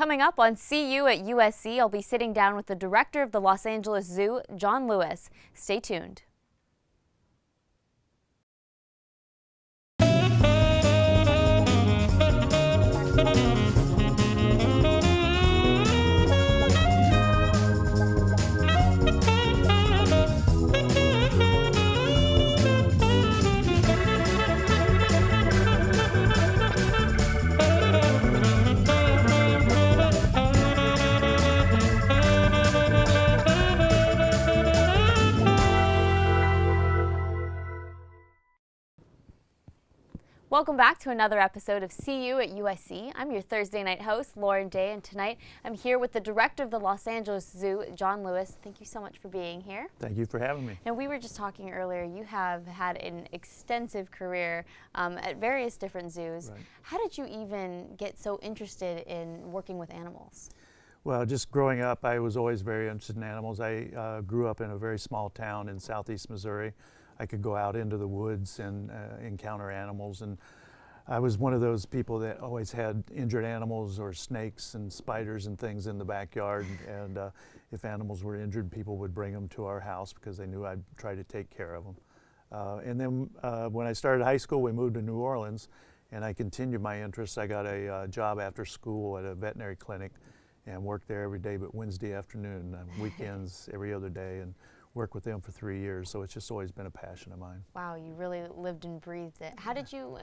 Coming up on CU at USC, I'll be sitting down with the director of the Los Angeles Zoo, John Lewis. Stay tuned. Welcome back to another episode of CU at USC. I'm your Thursday night host, Lauren Day, and tonight I'm here with the director of the Los Angeles Zoo, John Lewis. Thank you so much for being here. Thank you for having me. And we were just talking earlier, you have had an extensive career at various different zoos. Right. How did you even get so interested in working with animals? Well, just growing up, I was always very interested in animals. I grew up in a very small town in southeast Missouri. I could go out into the woods and encounter animals, and I was one of those people that always had injured animals or snakes and spiders and things in the backyard, and if animals were injured, people would bring them to our house because they knew I'd try to take care of them. And then when I started high school, we moved to New Orleans, and I continued my interests. I got a job after school at a veterinary clinic and worked there every day but Wednesday afternoon, weekends every other day, and worked with them for 3 years, so it's just always been a passion of mine. Wow, you really lived and breathed it. How did you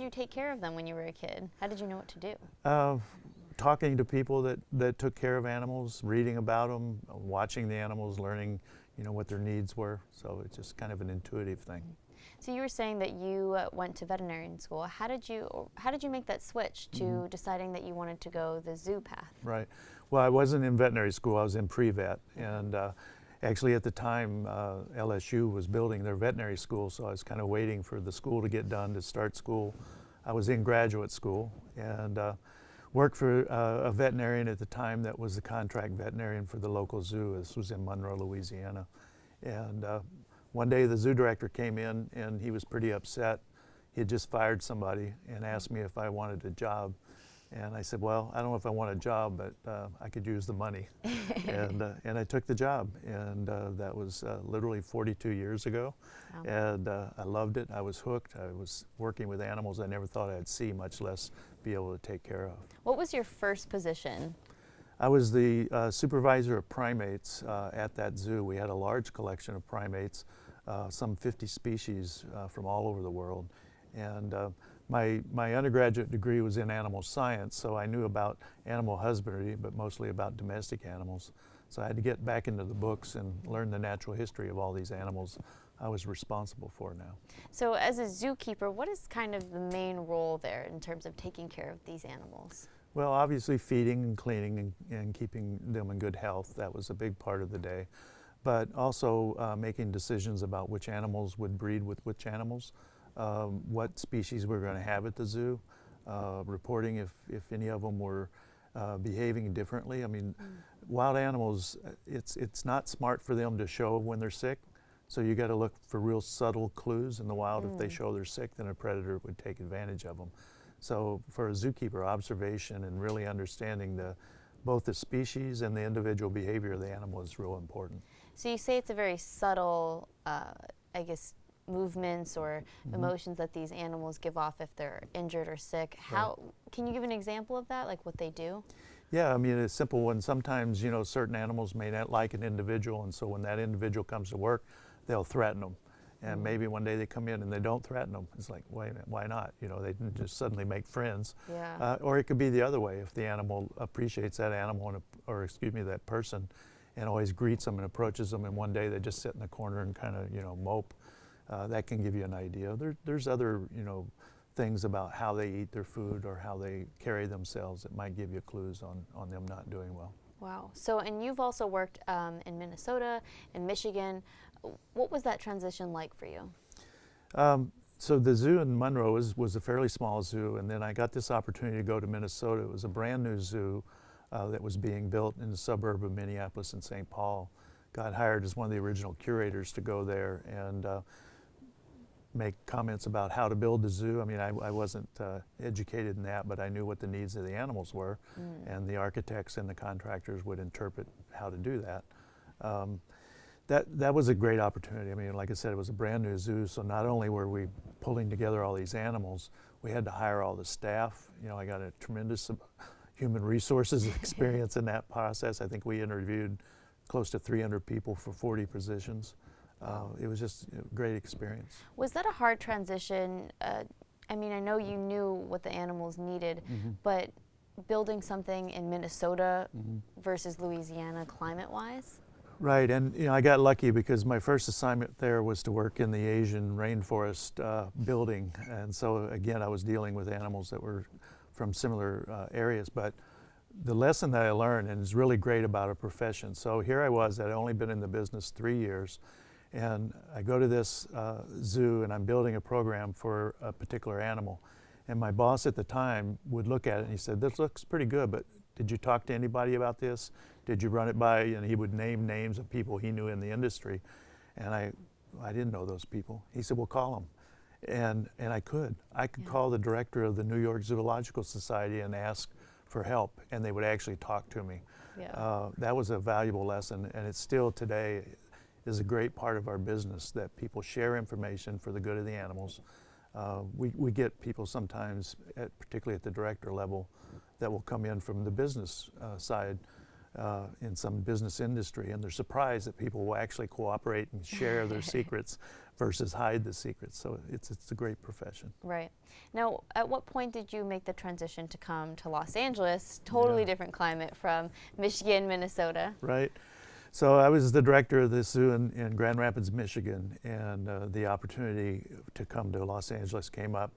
take care of them when you were a kid? How did you know what to do? Talking to people that took care of animals, reading about them, watching the animals, learning, what their needs were. So it's just kind of an intuitive thing. So you were saying that you went to veterinarian school. How did you make that switch to deciding that you wanted to go the zoo path? Right. Well, I wasn't in veterinary school. I was in pre-vet, and actually, at the time, LSU was building their veterinary school, so I was kind of waiting for the school to get done to start school. I was in graduate school and worked for a veterinarian at the time that was the contract veterinarian for the local zoo. This was in Monroe, Louisiana. And one day the zoo director came in and he was pretty upset. He had just fired somebody and asked me if I wanted a job. And I said, well, I don't know if I want a job, but I could use the money. And I took the job. And that was literally 42 years ago. Wow. And I loved it. I was hooked. I was working with animals I never thought I'd see, much less be able to take care of. What was your first position? I was the supervisor of primates at that zoo. We had a large collection of primates, some 50 species from all over the world. And my undergraduate degree was in animal science, so I knew about animal husbandry, but mostly about domestic animals. So I had to get back into the books and learn the natural history of all these animals I was responsible for now. So as a zookeeper, what is kind of the main role there in terms of taking care of these animals? Well, obviously feeding and cleaning and keeping them in good health, that was a big part of the day. But also making decisions about which animals would breed with which animals. What species we're going to have at the zoo, reporting if any of them were behaving differently. I mean, wild animals, it's not smart for them to show when they're sick, so you got to look for real subtle clues in the wild. If they show they're sick, then a predator would take advantage of them. So for a zookeeper, observation and really understanding both the species and the individual behavior of the animal is real important. So you say it's a very subtle, I guess, movements or emotions that these animals give off if they're injured or sick. Can you give an example of that, like what they do? Yeah, I mean, a simple one. Sometimes, certain animals may not like an individual, and so when that individual comes to work, they'll threaten them. And maybe one day they come in and they don't threaten them. It's like, wait a minute, why not? They didn't just suddenly make friends. Yeah. Or it could be the other way. If the animal appreciates that animal, that person, and always greets them and approaches them, and one day they just sit in the corner and kind of, mope. That can give you an idea. There's other, things about how they eat their food or how they carry themselves that might give you clues on them not doing well. Wow. So, and you've also worked in Minnesota and Michigan. What was that transition like for you? So the zoo in Monroe was a fairly small zoo, and then I got this opportunity to go to Minnesota. It was a brand new zoo that was being built in the suburb of Minneapolis and St. Paul. Got hired as one of the original curators to go there, and make comments about how to build the zoo. I mean, I wasn't educated in that, but I knew what the needs of the animals were, and the architects and the contractors would interpret how to do that. That was a great opportunity. I mean, like I said, it was a brand new zoo, so not only were we pulling together all these animals, we had to hire all the staff. You know, I got a tremendous human resources experience in that process. I think we interviewed close to 300 people for 40 positions. It was just a great experience. Was that a hard transition? I mean, I know you knew what the animals needed, but building something in Minnesota versus Louisiana climate-wise? Right, and you know, I got lucky because my first assignment there was to work in the Asian rainforest building, and so again, I was dealing with animals that were from similar areas. But the lesson that I learned, and is really great about a profession. So here I was, I'd only been in the business 3 years, and I go to this zoo and I'm building a program for a particular animal. And my boss at the time would look at it and he said, "This looks pretty good, but did you talk to anybody about this? Did you run it by?" And he would name names of people he knew in the industry. And I didn't know those people. He said, "Well, call them." And I could. I could call the director of the New York Zoological Society and ask for help, and they would actually talk to me. That was a valuable lesson, and it still today is a great part of our business, that people share information for the good of the animals. We get people sometimes, particularly at the director level, that will come in from the business side in some business industry, and they're surprised that people will actually cooperate and share their secrets versus hide the secrets. So it's a great profession. Right. Now, at what point did you make the transition to come to Los Angeles? Totally different climate from Michigan, Minnesota. Right. So I was the director of this zoo in Grand Rapids, Michigan, and the opportunity to come to Los Angeles came up.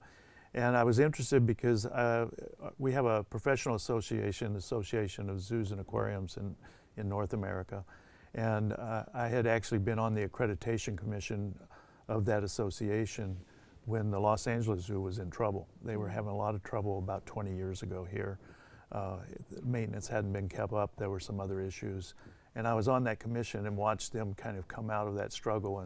And I was interested because we have a professional association, Association of Zoos and Aquariums in North America. And I had actually been on the accreditation commission of that association when the Los Angeles Zoo was in trouble. They were having a lot of trouble about 20 years ago here. Maintenance hadn't been kept up, there were some other issues. And I was on that commission and watched them kind of come out of that struggle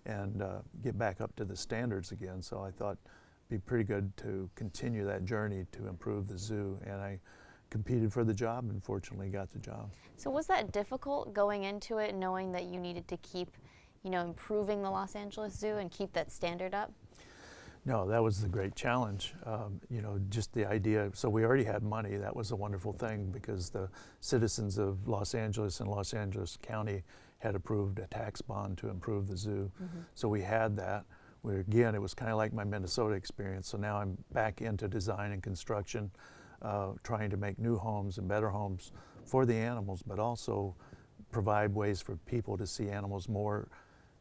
and get back up to the standards again. So I thought it'd be pretty good to continue that journey to improve the zoo. And I competed for the job and fortunately got the job. So was that difficult going into it, knowing that you needed to keep, improving the Los Angeles Zoo and keep that standard up? No, that was the great challenge. Just the idea. So we already had money. That was a wonderful thing because the citizens of Los Angeles and Los Angeles County had approved a tax bond to improve the zoo. So we had that. Again, it was kind of like my Minnesota experience. So now I'm back into design and construction, trying to make new homes and better homes for the animals, but also provide ways for people to see animals more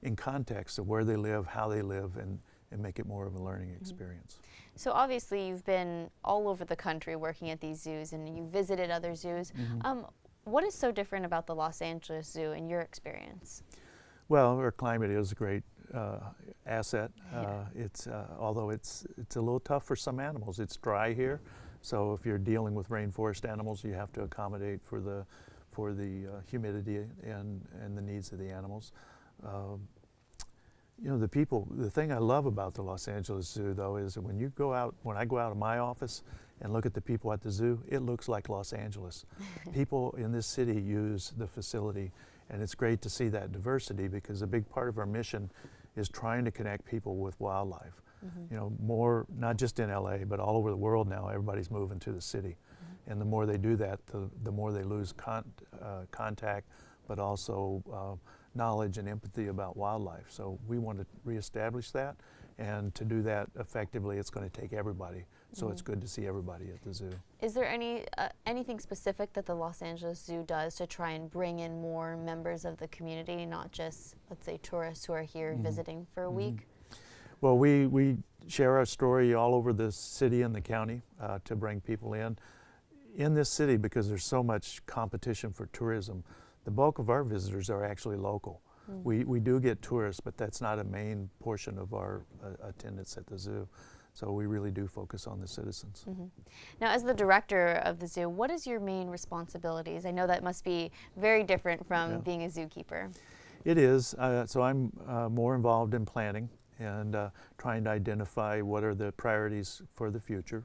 in context of where they live, how they live, and make it more of a learning experience. So obviously you've been all over the country working at these zoos and you visited other zoos. What is so different about the Los Angeles Zoo in your experience? Well, our climate is a great asset. It's although it's a little tough for some animals. It's dry here, so if you're dealing with rainforest animals, you have to accommodate for the humidity and the needs of the animals. The thing I love about the Los Angeles Zoo, though, is that when I go out of my office and look at the people at the zoo, it looks like Los Angeles. People in this city use the facility, and it's great to see that diversity because a big part of our mission is trying to connect people with wildlife. More, not just in LA, but all over the world now, everybody's moving to the city. And the more they do that, the more they lose contact, but also knowledge and empathy about wildlife. So we want to reestablish that, and to do that effectively, it's going to take everybody. So it's good to see everybody at the zoo. Is there anything specific that the Los Angeles Zoo does to try and bring in more members of the community, not just, let's say, tourists who are here visiting for a week? Well, we share our story all over the city and the county to bring people in. In this city, because there's so much competition for tourism, the bulk of our visitors are actually local. We do get tourists, but that's not a main portion of our attendance at the zoo. So we really do focus on the citizens. Now, as the director of the zoo, what is your main responsibilities? I know that must be very different from being a zookeeper. It is. So I'm more involved in planning and trying to identify what are the priorities for the future,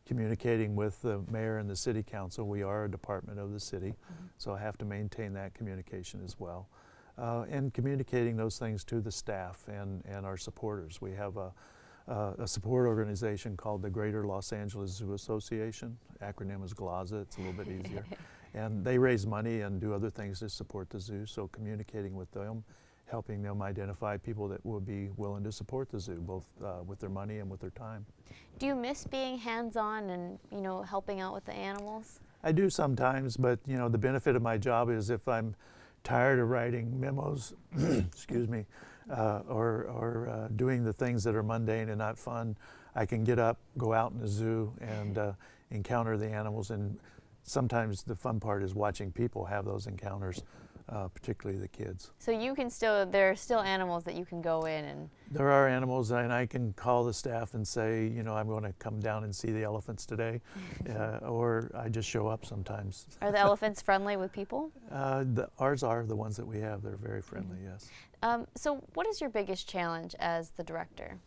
communicating with the mayor and the city council. We are a department of the city, so I have to maintain that communication as well. And communicating those things to the staff and our supporters. We have a support organization called the Greater Los Angeles Zoo Association. Acronym is GLAZA, it's a little bit easier. And they raise money and do other things to support the zoo, so communicating with them, helping them identify people that would be willing to support the zoo, both with their money and with their time. Do you miss being hands-on and, you know, helping out with the animals? I do sometimes, but you know, the benefit of my job is if I'm tired of writing memos, excuse me, or doing the things that are mundane and not fun, I can get up, go out in the zoo, and encounter the animals. And sometimes the fun part is watching people have those encounters, particularly the kids. So you can still, there are still animals that you can go in and... There are animals, and I can call the staff and say, you know, I'm going to come down and see the elephants today, or I just show up sometimes. Are the elephants friendly with people? Ours are, the ones that we have, they're very friendly, yes. So what is your biggest challenge as the director?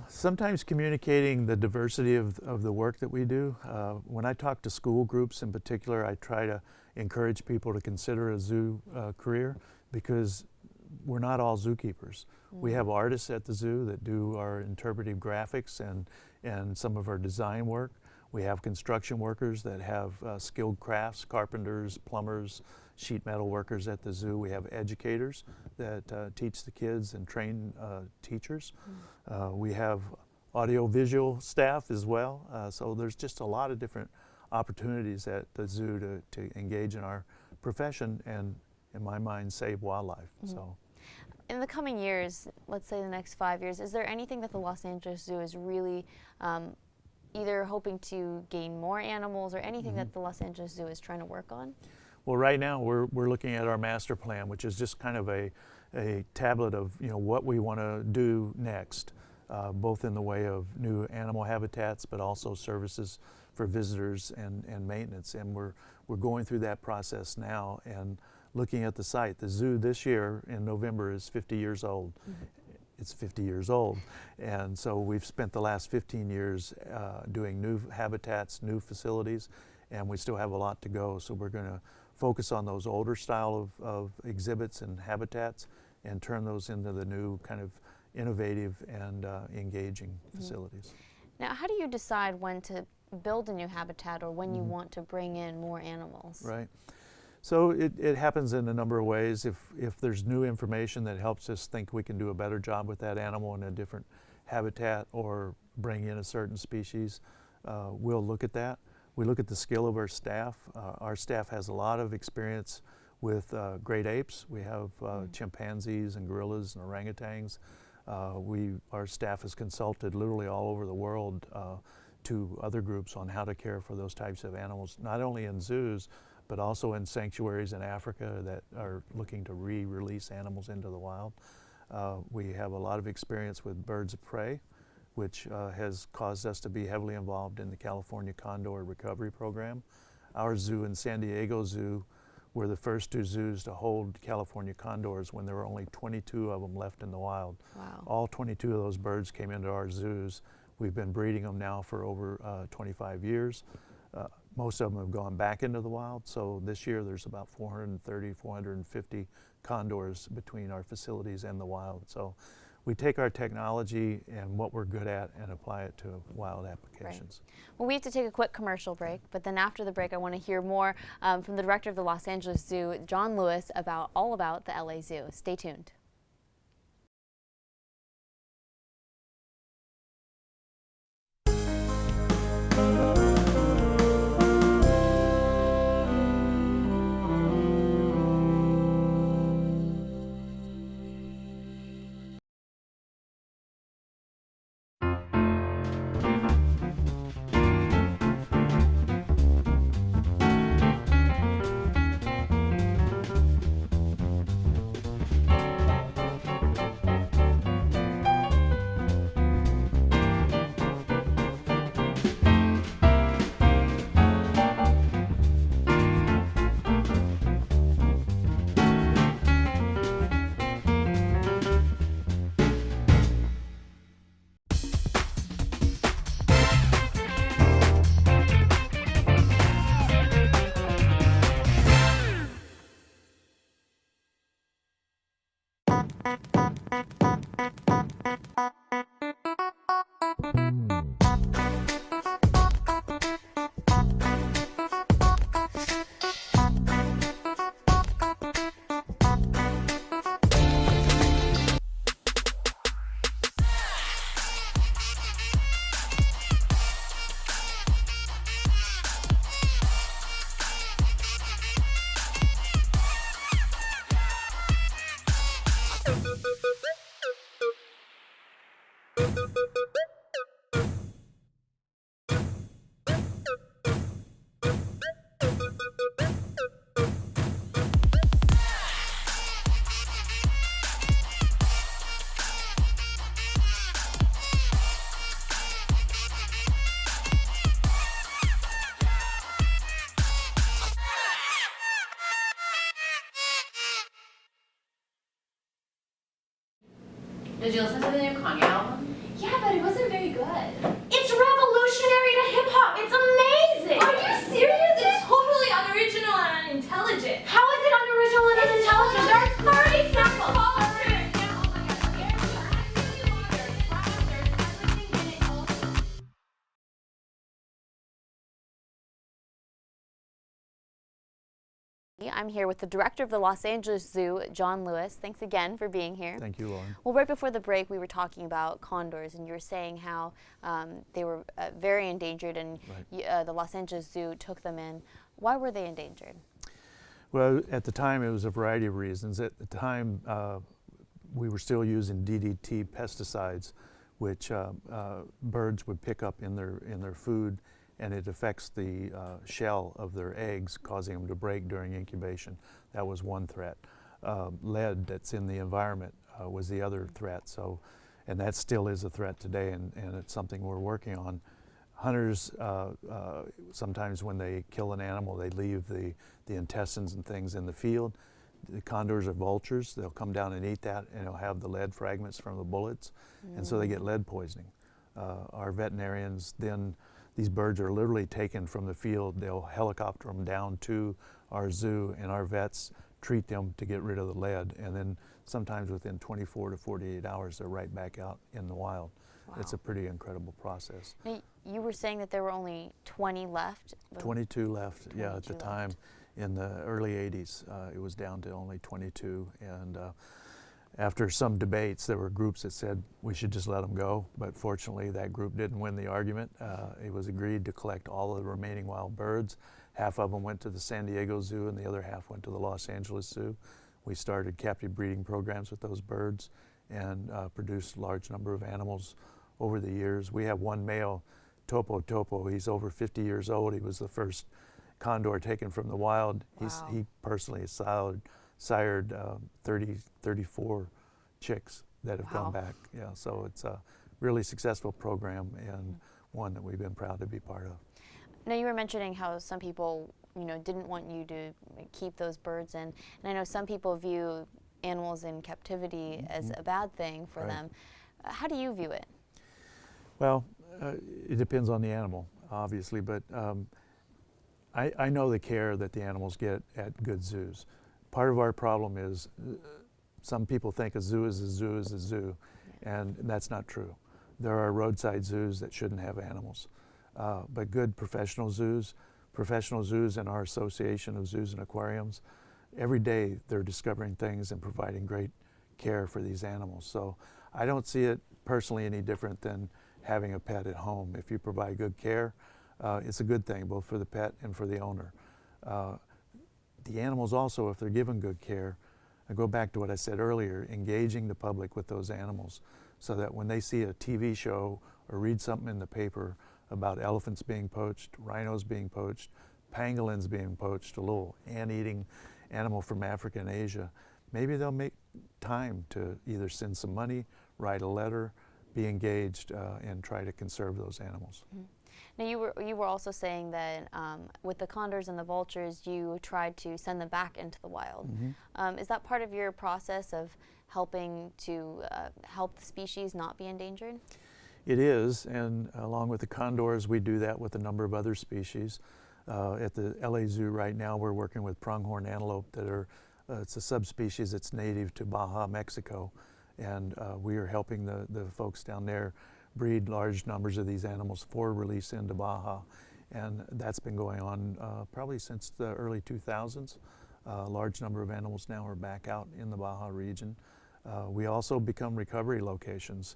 Sometimes communicating the diversity of the work that we do. When I talk to school groups in particular, I try to encourage people to consider a zoo career, because we're not all zookeepers. We have artists at the zoo that do our interpretive graphics and some of our design work. We have construction workers that have skilled crafts, carpenters, plumbers, sheet metal workers at the zoo. We have educators that teach the kids and train teachers. We have audio-visual staff as well. So there's just a lot of different opportunities at the zoo to engage in our profession and, in my mind, save wildlife. So, in the coming years, let's say the next 5 years, is there anything that the Los Angeles Zoo is really either hoping to gain more animals or anything that the Los Angeles Zoo is trying to work on? Well, right now we're looking at our master plan, which is just kind of a tablet of, you know, what we want to do next, both in the way of new animal habitats, but also services for visitors and maintenance. And we're going through that process now and looking at the site. The zoo this year in November is 50 years old. It's 50 years old. And so we've spent the last 15 years doing new habitats, new facilities, and we still have a lot to go. So we're going to focus on those older style of exhibits and habitats and turn those into the new kind of innovative and engaging facilities. Now, how do you decide when to build a new habitat or when you want to bring in more animals? Right. So it happens in a number of ways. If there's new information that helps us think we can do a better job with that animal in a different habitat or bring in a certain species, we'll look at that. We look at the skill of our staff. Our staff has a lot of experience with great apes. We have chimpanzees and gorillas and orangutans. Our staff has consulted literally all over the world to other groups on how to care for those types of animals, not only in zoos, but also in sanctuaries in Africa that are looking to re-release animals into the wild. We have a lot of experience with birds of prey, which has caused us to be heavily involved in the California Condor Recovery Program. Our zoo in San Diego Zoo were the first two zoos to hold California condors when there were only 22 of them left in the wild. Wow. All 22 of those birds came into our zoos. We've been breeding them now for over 25 years. Most of them have gone back into the wild, so this year there's about 430, 450 condors between our facilities and the wild. So we take our technology and what we're good at and apply it to wild applications. Right. Well, we have to take a quick commercial break, but then after the break I want to hear more from the director of the Los Angeles Zoo, John Lewis, all about the LA Zoo. Stay tuned. Did you listen to the new Kanye album? Yeah, but it wasn't very good. It's revolutionary to hip hop. It's amazing. Are you serious? It's totally unoriginal and unintelligent. How is it unoriginal and unintelligent? There are 30 samples. I'm here with the director of the Los Angeles Zoo, John Lewis. Thanks again for being here. Thank you, Lauren. Well, right before the break, we were talking about condors, and you were saying how they were very endangered, and Right. the Los Angeles Zoo took them in. Why were they endangered? Well, at the time, it was a variety of reasons. At the time, we were still using DDT pesticides, which birds would pick up in their food, and it affects the shell of their eggs, causing them to break during incubation. That was one threat. Lead that's in the environment was the other threat. So, and that still is a threat today, and it's something we're working on. Hunters, sometimes when they kill an animal, they leave the intestines and things in the field. The condors are vultures. They'll come down and eat that, and it'll have the lead fragments from the bullets, and so they get lead poisoning. Our veterinarians then, these birds are literally taken from the field. They'll helicopter them down to our zoo, and our vets treat them to get rid of the lead, and then sometimes within 24 to 48 hours, they're right back out in the wild. Wow. It's a pretty incredible process. Now, you were saying that there were only 20 left? 22 left, yeah, at the 22 time. left. In the early 80s, it was down to only 22, and after some debates, there were groups that said we should just let them go, but fortunately that group didn't win the argument. It was agreed to collect all of the remaining wild birds. Half of them went to the San Diego Zoo and the other half went to the Los Angeles Zoo. We started captive breeding programs with those birds and produced a large number of animals over the years. We have one male, Topo Topo. He's over 50 years old. He was the first condor taken from the wild. Wow. He personally has sired 34 chicks that have Wow. come back. Yeah, so it's a really successful program and one that we've been proud to be part of. Now, you were mentioning how some people, didn't want you to keep those birds in, and I know some people view animals in captivity as a bad thing for Right. them. How do you view it? Well, it depends on the animal, obviously, but I know the care that the animals get at good zoos. Part of our problem is some people think a zoo is a zoo is a zoo, and that's not true. There are roadside zoos that shouldn't have animals, but good professional zoos in our association of zoos and aquariums, every day they're discovering things and providing great care for these animals. So I don't see it personally any different than having a pet at home. If you provide good care, it's a good thing both for the pet and for the owner. The animals also, if they're given good care, I go back to what I said earlier, engaging the public with those animals so that when they see a TV show or read something in the paper about elephants being poached, rhinos being poached, pangolins being poached, a little ant-eating animal from Africa and Asia, maybe they'll make time to either send some money, write a letter, be engaged, and try to conserve those animals. Mm-hmm. Now, you were also saying that with the condors and the vultures, you tried to send them back into the wild. Mm-hmm. Is that part of your process of helping to help the species not be endangered? It is, and along with the condors, we do that with a number of other species. At the LA Zoo right now, we're working with pronghorn antelope that are, it's a subspecies that's native to Baja, Mexico, and we are helping the folks down there breed large numbers of these animals for release into Baja, and that's been going on probably since the early 2000s. A large number of animals now are back out in the Baja region. We also become recovery locations.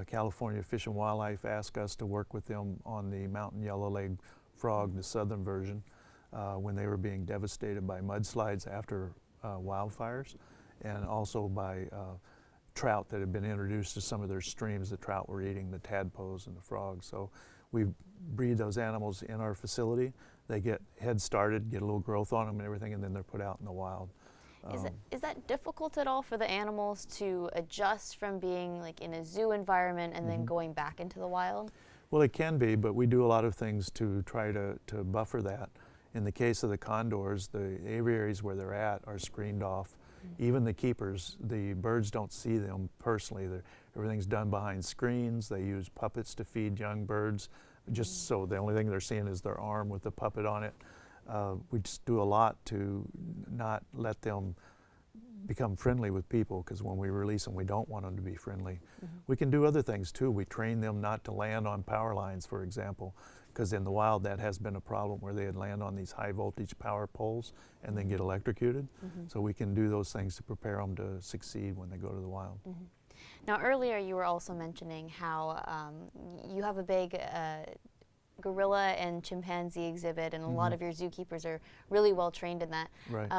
California Fish and Wildlife asked us to work with them on the mountain yellow-legged frog, the southern version, when they were being devastated by mudslides after wildfires, and also by trout that had been introduced to some of their streams. The trout were eating the tadpoles and the frogs. So we breed those animals in our facility. They get head started, get a little growth on them and everything, and then they're put out in the wild. Is that difficult at all for the animals to adjust from being like in a zoo environment and then going back into the wild? Well, it can be, but we do a lot of things to try to buffer that. In the case of the condors, the aviaries where they're at are screened off. Even the keepers, the birds don't see them personally. Everything's done behind screens. They use puppets to feed young birds, just so the only thing they're seeing is their arm with the puppet on it. We just do a lot to not let them become friendly with people, because when we release them, we don't want them to be friendly. We can do other things too. We train them not to land on power lines, for example, because in the wild that has been a problem where they'd land on these high voltage power poles and then get electrocuted. So we can do those things to prepare them to succeed when they go to the wild. Now, earlier you were also mentioning how you have a big gorilla and chimpanzee exhibit, and a lot of your zookeepers are really well trained in that. Right.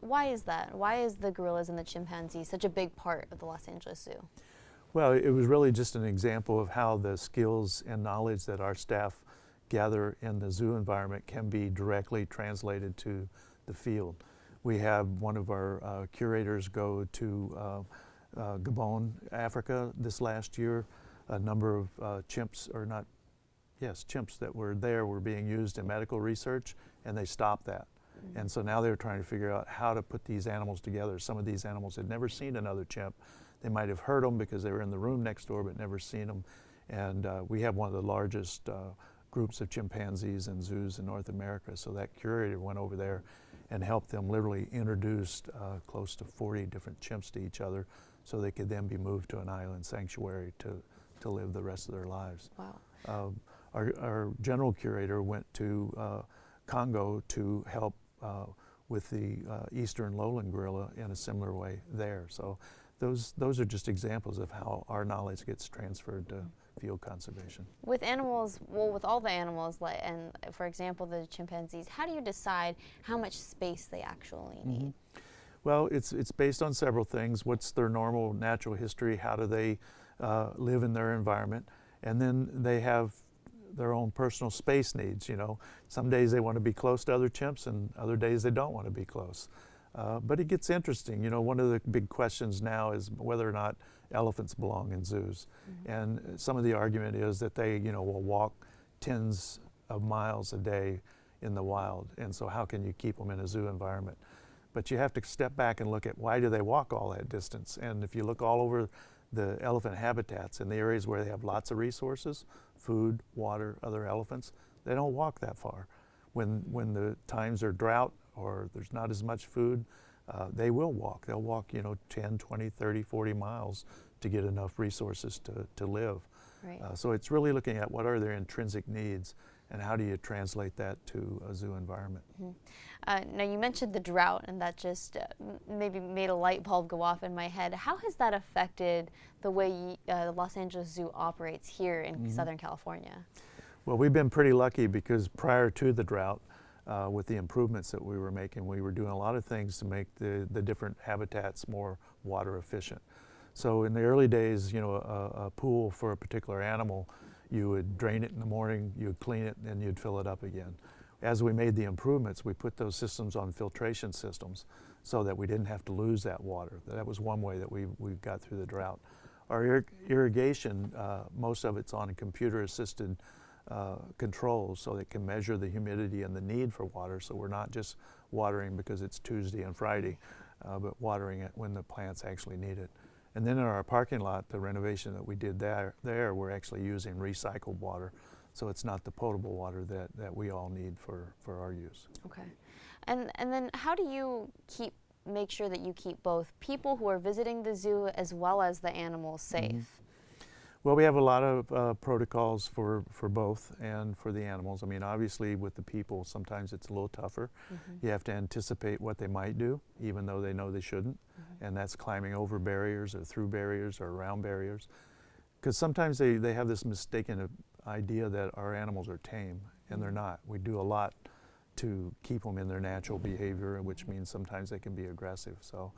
Why is that? Why is the gorillas and the chimpanzees such a big part of the Los Angeles Zoo? Well, it was really just an example of how the skills and knowledge that our staff gather in the zoo environment can be directly translated to the field. We have one of our curators go to Gabon, Africa this last year. A number of chimps that were there were being used in medical research, and they stopped that. And so now they're trying to figure out how to put these animals together. Some of these animals had never seen another chimp. They might have heard them because they were in the room next door, but never seen them. And we have one of the largest groups of chimpanzees in zoos in North America. So that curator went over there and helped them literally introduce close to 40 different chimps to each other, so they could then be moved to an island sanctuary to live the rest of their lives. Wow. Our general curator went to Congo to help with the eastern lowland gorilla in a similar way there. So those are just examples of how our knowledge gets transferred to field conservation. With animals, well, with all the animals, and for example, the chimpanzees, how do you decide how much space they actually need? Well, it's based on several things. What's their normal natural history? How do they live in their environment? And then they have their own personal space needs. You know, some days they want to be close to other chimps, and other days they don't want to be close. But it gets interesting. You know, one of the big questions now is whether or not elephants belong in zoos. And some of the argument is that they, will walk tens of miles a day in the wild. And so how can you keep them in a zoo environment? But you have to step back and look at why do they walk all that distance. And if you look all over the elephant habitats in the areas where they have lots of resources, food, water, other elephants, they don't walk that far. When the times are drought or there's not as much food, they will walk. They'll walk, 10, 20, 30, 40 miles to get enough resources to live. Right. So it's really looking at what are their intrinsic needs and how do you translate that to a zoo environment. Now, you mentioned the drought, and that just maybe made a light bulb go off in my head. How has that affected the way the Los Angeles Zoo operates here in Southern California? Well, we've been pretty lucky because prior to the drought, with the improvements that we were making, we were doing a lot of things to make the different habitats more water efficient. So in the early days, a pool for a particular animal, you would drain it in the morning, you'd clean it, and you'd fill it up again. As we made the improvements, we put those systems on filtration systems so that we didn't have to lose that water. That was one way that we got through the drought. Our irrigation, most of it's on computer-assisted controls, so it can measure the humidity and the need for water, so we're not just watering because it's Tuesday and Friday, but watering it when the plants actually need it. And then in our parking lot, the renovation that we did there we're actually using recycled water, so it's not the potable water that we all need for our use. Okay. And then how do you make sure that you keep both people who are visiting the zoo as well as the animals safe? Well, we have a lot of protocols for both and for the animals. I mean, obviously with the people, sometimes it's a little tougher. You have to anticipate what they might do, even though they know they shouldn't. And that's climbing over barriers or through barriers or around barriers. Because sometimes they have this mistaken idea that our animals are tame, and they're not. We do a lot to keep them in their natural behavior, which means sometimes they can be aggressive. So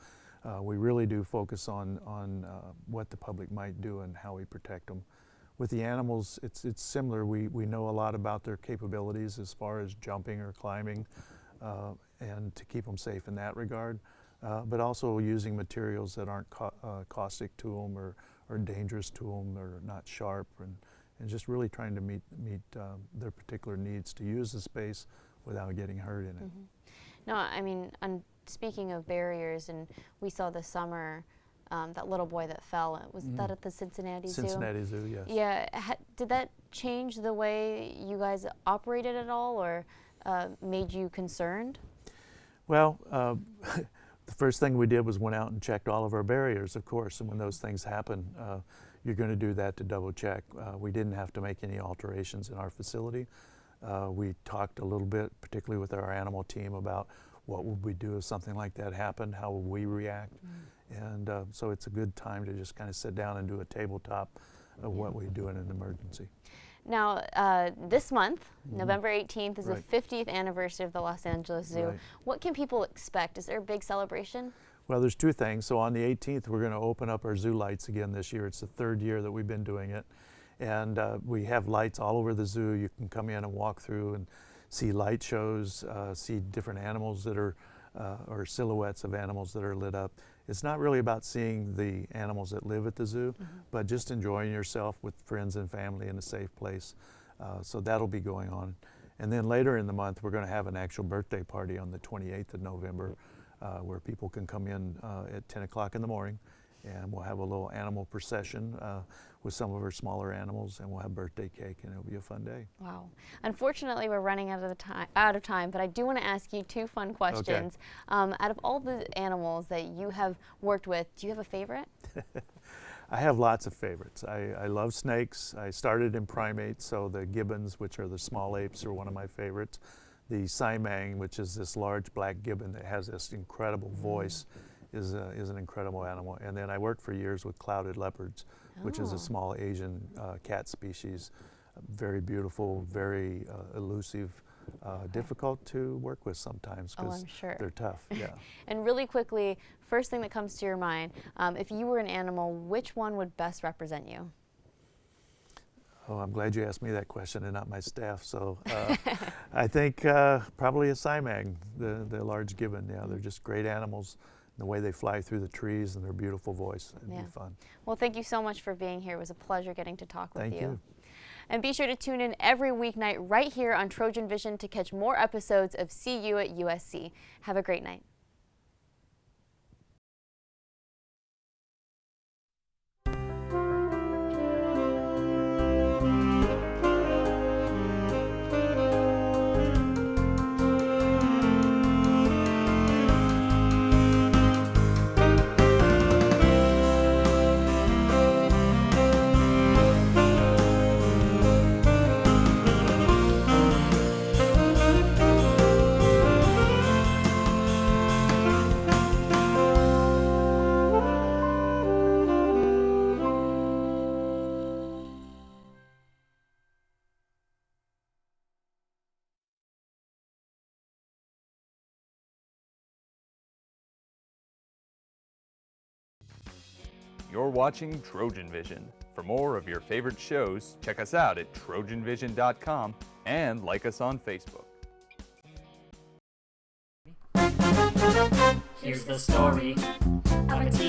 we really do focus on what the public might do and how we protect them. With the animals, it's similar. We know a lot about their capabilities as far as jumping or climbing, and to keep them safe in that regard, but also using materials that aren't caustic to them or dangerous to them or not sharp, and just really trying to meet their particular needs to use the space without getting hurt in it. No, I mean, speaking of barriers, and we saw this summer that little boy that fell. Was that at the Cincinnati Zoo? Cincinnati Zoo, yes. Yeah. Did that change the way you guys operated at all, or made you concerned? Well, the first thing we did was went out and checked all of our barriers, of course, and when those things happen, you're going to do that to double check. We didn't have to make any alterations in our facility. We talked a little bit, particularly with our animal team, about what would we do if something like that happened, how would we react, and so it's a good time to just kind of sit down and do a tabletop of what we do in an emergency. Now, this month, November 18th, is Right. the 50th anniversary of the Los Angeles Zoo. Right. What can people expect? Is there a big celebration? Well, there's two things. So on the 18th, we're going to open up our zoo lights again this year. It's the third year that we've been doing it. And we have lights all over the zoo. You can come in and walk through and see light shows, see different animals that are, or silhouettes of animals that are lit up. It's not really about seeing the animals that live at the zoo, but just enjoying yourself with friends and family in a safe place. So that'll be going on. And then later in the month, we're going to have an actual birthday party on the 28th of November, where people can come in at 10 o'clock in the morning, and we'll have a little animal procession with some of our smaller animals, and we'll have birthday cake, and it'll be a fun day. Wow. Unfortunately, we're running out of time, but I do want to ask you two fun questions. Out of all the animals that you have worked with, do you have a favorite? I have lots of favorites. I love snakes. I started in primates, so the gibbons, which are the small apes, are one of my favorites. The Saimang, which is this large black gibbon that has this incredible voice, is an incredible animal. And then I worked for years with clouded leopards, which is a small Asian cat species. Very beautiful, very elusive, difficult to work with sometimes Oh, because I'm sure. they're tough. Yeah. And really quickly, first thing that comes to your mind, if you were an animal, which one would best represent you? Oh, I'm glad you asked me that question and not my staff. So I think probably a Saimang, the large gibbon. Yeah, they're just great animals. The way they fly through the trees and their beautiful voice. It'd be fun. Well, thank you so much for being here. It was a pleasure getting to talk with Thank you. And be sure to tune in every weeknight right here on Trojan Vision to catch more episodes of See You at USC. Have a great night. You're watching Trojan Vision. For more of your favorite shows, check us out at trojanvision.com and like us on Facebook. Here's the story of a TV